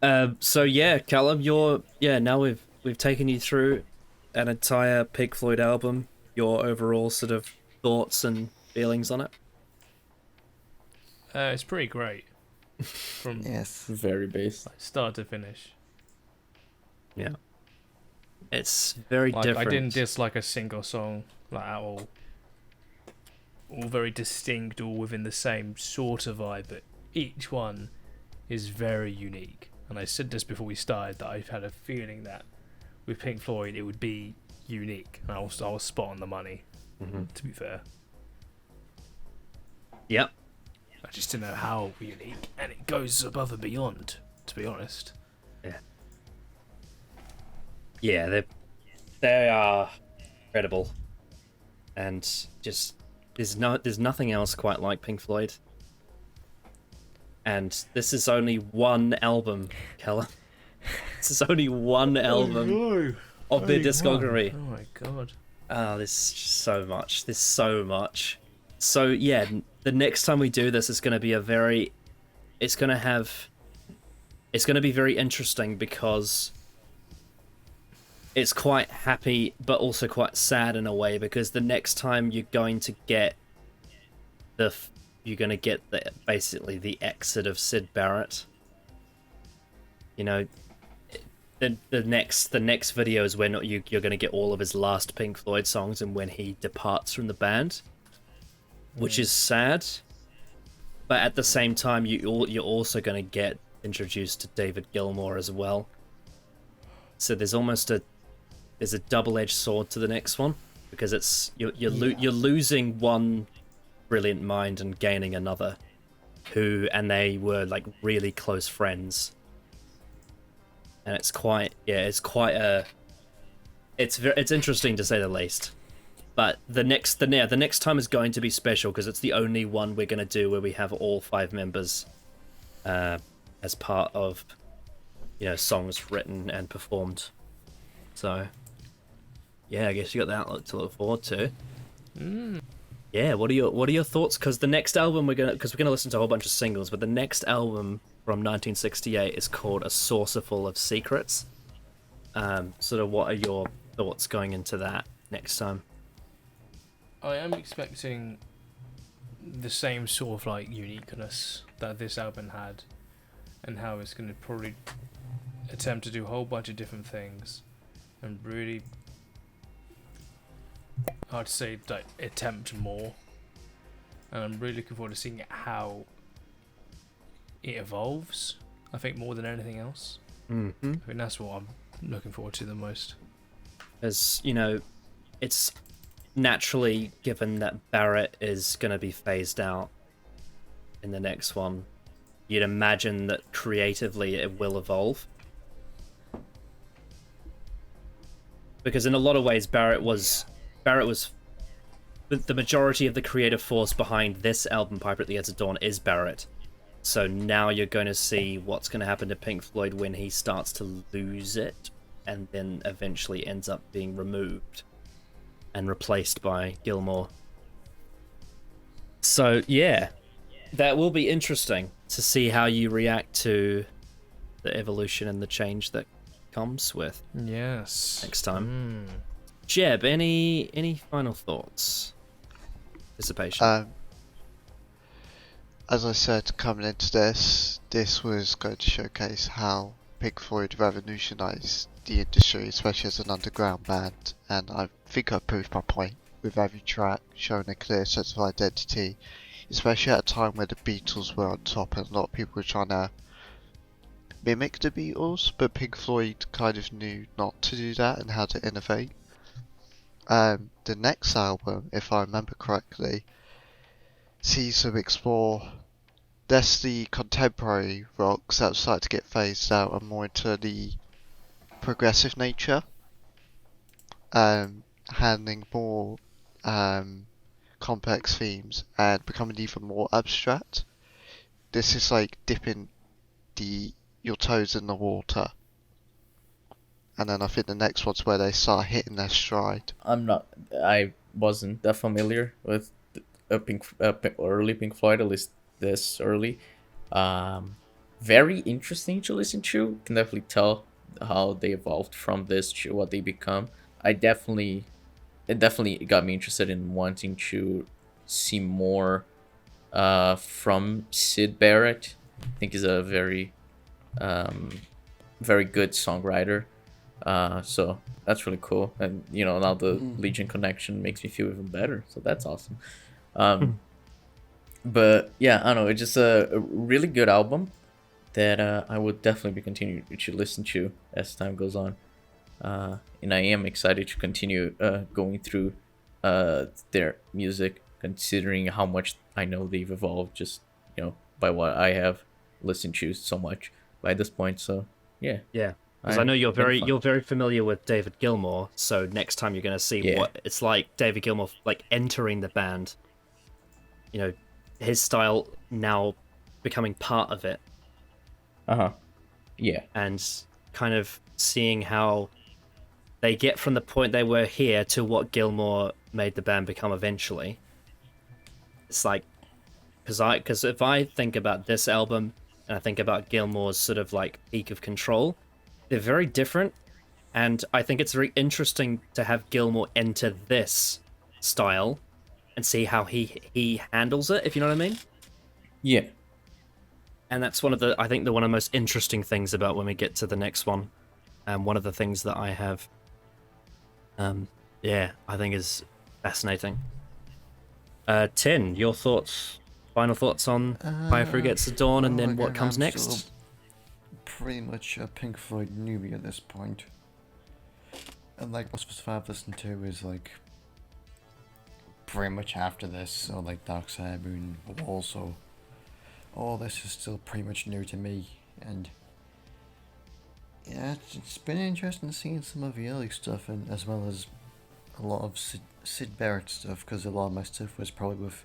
So yeah, Callum, now we've taken you through an entire Pink Floyd album. Your overall sort of thoughts and feelings on it. It's pretty great from Yes. Very based. like start to finish. Yeah, it's very Like I didn't different. dislike a single song like at all. All very distinct, all within the same sort of vibe, but each one is very unique. And I said this before we started that I've had a feeling that with Pink Floyd it would be unique, and I was spot on the money. Hmm. To be fair, Yep. I just didn't know how unique, and it goes above and beyond. To be honest, Yeah. Yeah, they are incredible, and just there's nothing else quite like Pink Floyd. And this is only one album, Callum. This is only one album no. of their Only discography. one. Oh my god. Oh, there's so much. There's so much. So yeah, the next time we do this is going to be it's going to have, it's going to be very interesting because it's quite happy, but also quite sad in a way, because the next time the, you're going to get basically the exit of Sid Barrett. You know, the next video is when you're going to get all of his last Pink Floyd songs and when he departs from the band, which is sad. But at the same time, you're also going to get introduced to David Gilmour as well. So there's a double-edged sword to the next one, because it's you're losing one brilliant mind and gaining another, and they were like really close friends. And it's interesting to say the least. But the next time is going to be special, because it's the only one we're going to do where we have all five members as part of, songs written and performed. So yeah, I guess you got that to look forward to. Yeah, what are your thoughts? Because the next album we're gonna listen to a whole bunch of singles, but the next album from 1968 is called A Saucer Full of Secrets. Sort of, what are your thoughts going into that next time? I am expecting the same sort of like uniqueness that this album had, and how it's going to probably attempt to do a whole bunch of different things, and really, I'd say, like, attempt more. And I'm really looking forward to seeing how it evolves. I think more than anything else. Mm-hmm. I think that's what I'm looking forward to the most. As it's naturally, given that Barrett is going to be phased out in the next one, you'd imagine that creatively it will evolve. Because in a lot of ways, Barrett was the majority of the creative force behind this album, Piper at the Edge of Dawn, is Barrett. So now you're going to see what's going to happen to Pink Floyd when he starts to lose it, and then eventually ends up being removed and replaced by Gilmour. So yeah, that will be interesting to see how you react to the evolution and the change that comes with Yes. next time. Jeb, any final thoughts? Anticipation. As I said, coming into this was going to showcase how Pink Floyd revolutionised the industry, especially as an underground band, and I think I proved my point with every track showing a clear sense of identity, especially at a time where the Beatles were on top and a lot of people were trying to mimic the Beatles, but Pink Floyd kind of knew not to do that and how to innovate. The next album, if I remember correctly, sees them explore less the contemporary rocks that start to get phased out and more into the progressive nature, handling more complex themes and becoming even more abstract. This is like dipping your toes in the water. And then I think the next one's where they start hitting their stride. I wasn't that familiar with early Pink Floyd, at least this early. very interesting to listen to. You can definitely tell how they evolved from this to what they become. It definitely got me interested in wanting to see more from Sid Barrett. I think he's a very very good songwriter. So that's really cool. And now the Legion connection makes me feel even better. So that's awesome. But yeah, I don't know. It's just a really good album that I would definitely be continuing to listen to as time goes on. And I am excited to continue going through their music, considering how much I know they've evolved just by what I have listened to so much by this point. So yeah, because I know you're very familiar with David Gilmour. So next time you're going to see what it's like, David Gilmour like entering the band. His style now becoming part of it. Yeah. And kind of seeing how they get from the point they were here to what Gilmour made the band become eventually. It's like, because if I think about this album and I think about Gilmour's sort of like peak of control, they're very different. And I think it's very interesting to have Gilmour enter this style and see how he handles it, if you know what I mean. Yeah. And that's one of the most interesting things about when we get to the next one. And one of the things that I have, I think is fascinating. Tin, your thoughts, final thoughts on Fire Forgets the Dawn and then what comes next? Pretty much a Pink Floyd newbie at this point. And like most of us have listened to is like pretty much after this, so like Dark Side Moon, but also all this is still pretty much new to me, and yeah, it's been interesting seeing some of the early stuff, and as well as a lot of Sid Barrett stuff, because a lot of my stuff was probably with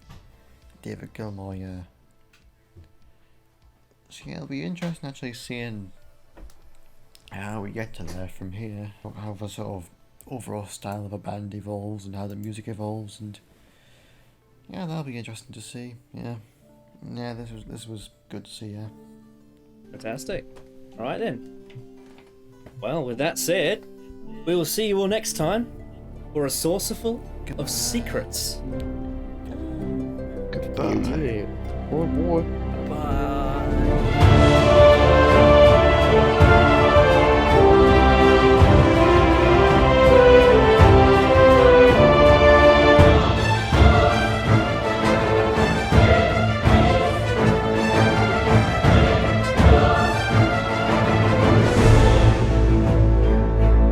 David Gilmour. So yeah, it'll be interesting actually seeing how we get to there from here, how the sort of overall style of a band evolves and how the music evolves, and yeah, that'll be interesting to see. Yeah, this was good to see. Yeah, fantastic. All right then. Well, with that said, we will see you all next time for a saucerful of secrets. Goodbye. Or more. Bye.